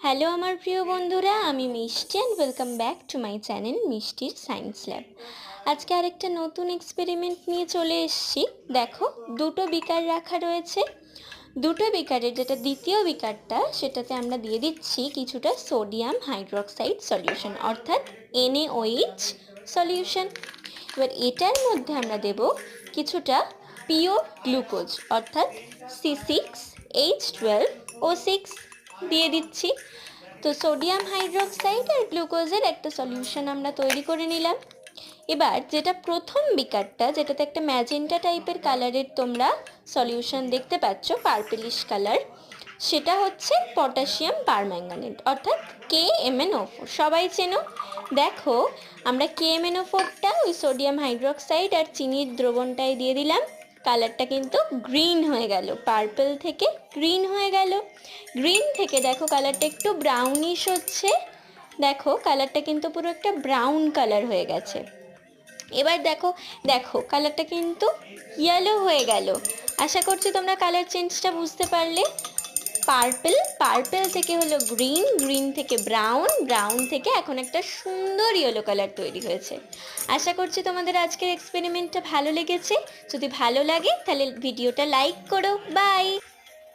Hello আমার প্রিয় বন্ধুরা, আমি মিষ্টি and welcome back to my channel মিষ্টির সায়েন্স ল্যাব। আজকে আরেকটা নতুন এক্সপেরিমেন্ট নিয়ে চলে এসেছি। দেখো, দুটো বিকার রাখা রয়েছে। দুটো বিকারের যেটা দ্বিতীয় বিকারটা, সেটাতে আমরা দিয়ে দিচ্ছি কিছুটা সোডিয়াম হাইড্রোক্সাইড সলিউশন, অর্থাৎ NaOH সলিউশন। এবার এটার মধ্যে আমরা দেব কিছুটা পিওর গ্লুকোজ, অর্থাৎ C6H12O6 দিয়ে দিচ্ছি। তো সোডিয়াম হাইড্রোক্সাইড আর গ্লুকোজের একটা সলিউশন আমরা তৈরি করে নিলাম। এবার যেটা প্রথম বিকারটা, যেটাতে একটা ম্যাজেন্টা টাইপের কালারের তোমরা সলিউশন দেখতে পাচ্ছ, পার্পলিশ কালার, সেটা হচ্ছে পটাশিয়াম পারম্যাঙ্গানেট, অর্থাৎ KMnO4। সবাই চেনো। দেখো, আমরা KMnO4টা ওই সোডিয়াম হাইড্রোক্সাইড আর চিনির দ্রবণটায় দিয়ে দিলাম। কালারটা কিন্তু গ্রিন হয়ে গেল, পার্পল থেকে গ্রিন হয়ে গেল। গ্রিন থেকে দেখো কালারটা একটু ব্রাউনিশ হচ্ছে। দেখো কালারটা কিন্তু পুরো একটা ব্রাউন কালার হয়ে গেছে। এবার দেখো দেখো কালারটা কিন্তু ইয়েলো হয়ে গেল। আশা করছি তোমরা কালার চেঞ্জটা বুঝতে পারলে। পার্পল থেকে হলো গ্রিন, গ্রিন থেকে ব্রাউন, ব্রাউন থেকে এখন একটা সুন্দর ইয়েলো কালার তৈরি হয়েছে। আশা করছি তোমাদের আজকের এক্সপেরিমেন্টটা ভালো লেগেছে। যদি ভালো লাগে তাহলে ভিডিওটা লাইক করো। বাই।